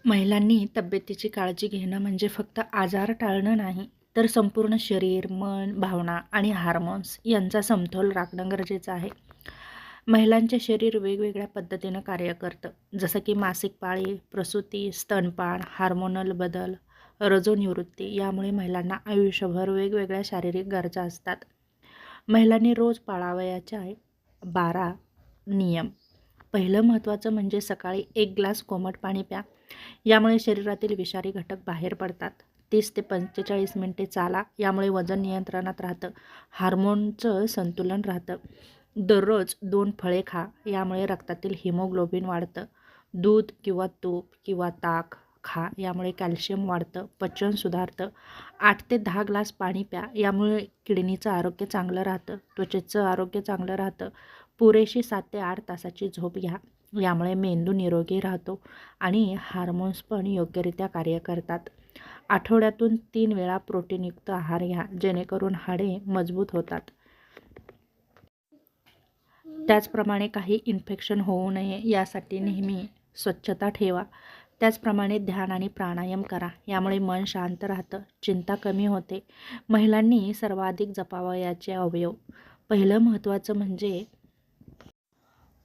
महिलांनी तब्येतीची काळजी घेणं म्हणजे फक्त आजार टाळणं नाही, तर संपूर्ण शरीर, मन, भावना आणि हार्मोन्स यांचा समतोल राखणं गरजेचं आहे. महिलांचे शरीर वेगवेगळ्या पद्धतीनं कार्य करतं, जसं की मासिक पाळी, प्रसूती, स्तनपान, हार्मोनल बदल, रजोनिवृत्ती. यामुळे महिलांना आयुष्यभर वेगवेगळ्या शारीरिक गरजा असतात. महिलांनी रोज पाळावयाचे 12 नियम. पहिलं महत्त्वाचं म्हणजे सकाळी 1 ग्लास कोमट पाणी प्या. यामुळे शरीरातील विषारी घटक बाहेर पडतात. 30 ते 45 मिनिटे चाला. यामुळे वजन नियंत्रणात राहतं. हार्मोनचं संतुलन राहतं. दररोज 2 फळे खा. यामुळे रक्तातील हिमोग्लोबिन वाढतं. दूध किंवा तूप किंवा ताक खा. यामुळे कॅल्शियम वाढतं, पचन सुधारतं. 8 ते 10 ग्लास पाणी प्या. यामुळे किडनीचं आरोग्य चांगलं राहतं, त्वचेचं आरोग्य चांगलं राहतं. पुरेशी 7 ते 8 तासाची झोप घ्या. यामुळे मेंदू निरोगी राहतो आणि हार्मोन्स पण योग्यरित्या कार्य करतात. आठवड्यातून 3 वेळा प्रोटीनयुक्त आहार घ्या, जेणेकरून हाडे मजबूत होतात. त्याचप्रमाणे काही इन्फेक्शन होऊ नये यासाठी नेहमी स्वच्छता ठेवा. त्याचप्रमाणे ध्यान आणि प्राणायाम करा. यामुळे मन शांत राहतं, चिंता कमी होते. महिलांनी सर्वाधिक जपावयाचे अवयव. पहिलं महत्त्वाचं म्हणजे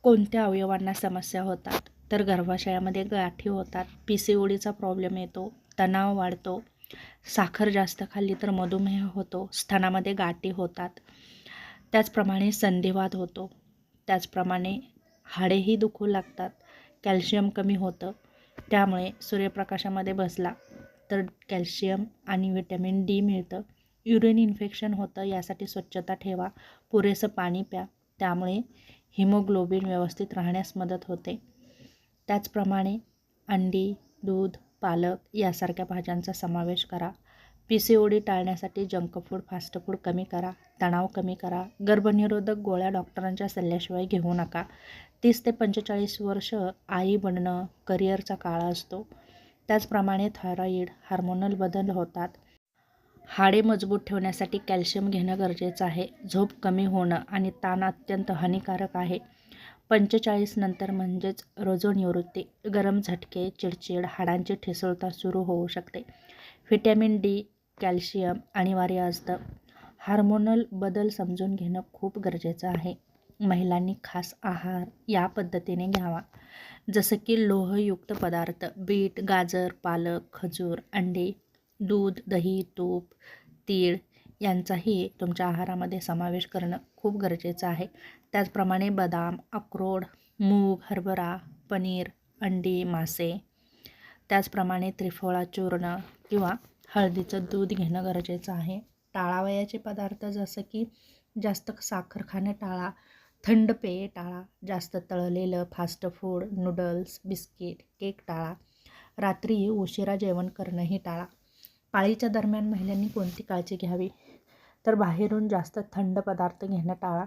कोणत्या अवयवांना समस्या होतात, तर गर्भाशयामध्ये गाठी होतात, PCODचा प्रॉब्लेम येतो, तणाव वाढतो, साखर जास्त खाल्ली तर मधुमेह होतो, स्तनामध्ये गाठी होतात. त्याचप्रमाणे संधिवात होतो. त्याचप्रमाणे हाडेही दुखू लागतात, कॅल्शियम कमी होतं. त्यामुळे सूर्यप्रकाशामध्ये बसला तर कॅल्शियम आणि व्हिटॅमिन D मिळतं. युरिन इन्फेक्शन होतं, यासाठी स्वच्छता ठेवा. पुरेसं पाणी प्या. त्यामुळे हिमोग्लोबिन व्यवस्थित राहण्यास मदत होते. त्याचप्रमाणे अंडी, दूध, पालक यासारख्या भाज्यांचा समावेश करा. PCOD टाळण्यासाठी जंक फूड, फास्ट फूड कमी करा. तणाव कमी करा. गर्भनिरोधक गोळ्या डॉक्टरांच्या सल्ल्याशिवाय घेऊ नका. 30 ते 45 वर्ष आई बनणं, करिअरचा काळ असतो. त्याचप्रमाणे थायरॉईड, हार्मोनल बदल होतात. हाडे मजबूत ठेवण्यासाठी कॅल्शियम घेणं गरजेचं आहे. झोप कमी होणं आणि ताण अत्यंत हानिकारक आहे. 45 नंतर म्हणजेच रजोनिवृत्ती, गरम झटके, चिडचिड, हाडांची ठिसूळता सुरू होऊ शकते. व्हिटॅमिन D, कॅल्शियम अनिवार्य असतं. हार्मोनल बदल समजून घेणं खूप गरजेचं आहे. महिलांनी खास आहार या पद्धतीने घ्यावा, जसं की लोहयुक्त पदार्थ, बीट, गाजर, पालक, खजूर, अंडे, दूध, दही, तूप, तीळ यांचाही तुमच्या आहारामध्ये समावेश करणं खूप गरजेचं आहे. त्याचप्रमाणे बदाम, अक्रोड, मूग, हरभरा, पनीर, अंडी, मासे. त्याचप्रमाणे त्रिफळा चूर्ण किंवा हळदीचं दूध घेणं गरजेचं आहे. टाळावयाचे पदार्थ जसं की जास्त साखर खाणं टाळा, थंड पेये टाळा, जास्त तळलेलं fast food, noodles, biscuit, cake टाळा. रात्री उशिरा जेवण करणंही टाळा. पाळीच्या दरम्यान महिलांनी कोणती काळजी घ्यावी, तर बाहेरून जास्त थंड पदार्थ घेणं टाळा.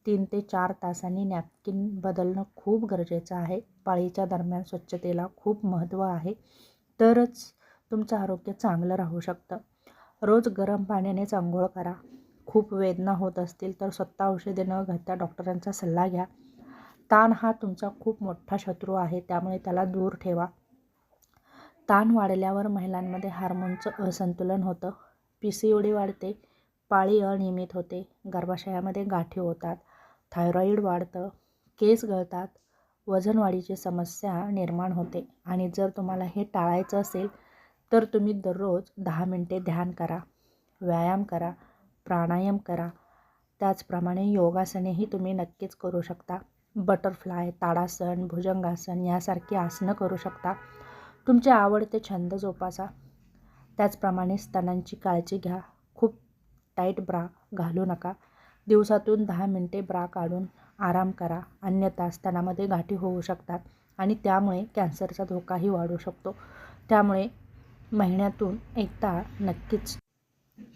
3 ते 4 तासांनी नॅपकिन बदलणं खूप गरजेचं आहे. पाळीच्या दरम्यान स्वच्छतेला खूप महत्त्व आहे, तरच तुमचं आरोग्य चांगलं राहू शकतं. रोज गरम पाण्यानेच अंघोळ करा. खूप वेदना होत असतील तर स्वतः औषधे न घेता डॉक्टरांचा सल्ला घ्या. ताण हा तुमचा खूप मोठा शत्रू आहे, त्यामुळे त्याला दूर ठेवा. ताण वाढल्यावर महिलांमध्ये हार्मोनचं असंतुलन होतं, PCOD वाढते, पाळी अनियमित होते, गर्भाशयामध्ये गाठी होतात, थायरॉईड वाढतं, केस गळतात, वजन वाढीची समस्या निर्माण होते. आणि जर तुम्हाला हे टाळायचं असेल तर तुम्ही दररोज 10 मिनिटे ध्यान करा, व्यायाम करा, प्राणायाम करा. त्याचप्रमाणे योगासनेही तुम्ही नक्कीच करू शकता. बटरफ्लाय, ताडासन, भुजंगासन यासारखी आसनं करू शकता. तुमचे आवडते छंद जोपासा. त्याचप्रमाणे स्तनांची काळजी घ्या. खूप टाईट ब्रा घालू नका. दिवसातून 10 मिनिटे ब्रा काढून आराम करा, अन्यथा स्तनामध्ये गाठी होऊ शकतात आणि त्यामुळे कॅन्सरचा धोकाही वाढू शकतो. त्यामुळे महिन्यातून एकदा नक्कीच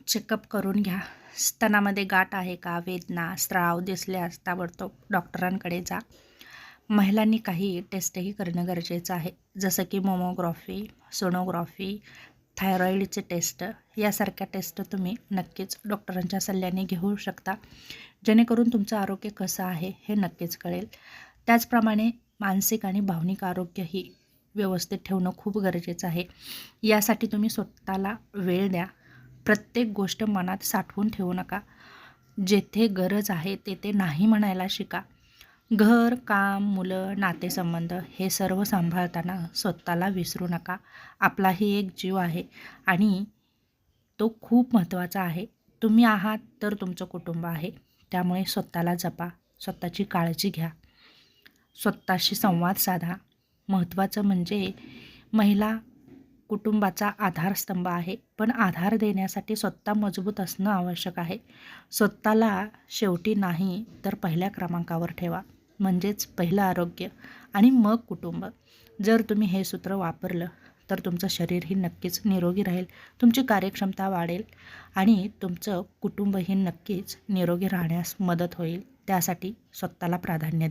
चेकअप करून घ्या. स्तनामध्ये गाठ आहे का, वेदना, स्राव दिसल्यास ताबडतोब डॉक्टरांकडे जा. महिलांनी काही टेस्टही करणं गरजेचं आहे, जसं की मोमोग्राफी, सोनोग्राफी, थायरॉईडचे टेस्ट यासारख्या टेस्ट तुम्ही नक्कीच डॉक्टरांच्या सल्ल्याने घेऊ शकता, जेणेकरून तुमचं आरोग्य कसं आहे हे नक्कीच कळेल. त्याचप्रमाणे मानसिक आणि भावनिक आरोग्यही व्यवस्थित ठेवणं खूप गरजेचं आहे. यासाठी तुम्ही स्वतःला वेळ द्या. प्रत्येक गोष्ट मनात साठवून ठेवू नका. जेथे गरज आहे तेथे नाही म्हणायला शिका. घर, काम, मुलं, नातेसंबंध हे सर्व सांभाळताना स्वतःला विसरू नका. आपलाही एक जीव आहे आणि तो खूप महत्त्वाचा आहे. तुम्ही आहात तर तुमचं कुटुंब आहे. त्यामुळे स्वतःला जपा, स्वतःची काळजी घ्या, स्वतःशी संवाद साधा. महत्त्वाचं म्हणजे महिला कुटुंबाचा आधारस्तंभ आहे, पण आधार देण्यासाठी स्वतः मजबूत असणं आवश्यक आहे. स्वतःला शेवटी नाही तर पहिल्या क्रमांकावर ठेवा. म्हणजेच पहिलं आरोग्य आणि मग कुटुंब. जर तुम्ही हे सूत्र वापरलं तर तुमचं शरीरही नक्कीच निरोगी राहील, तुमची कार्यक्षमता वाढेल आणि तुमचं कुटुंबही नक्कीच निरोगी राहण्यास मदत होईल. त्यासाठी स्वतःला प्राधान्य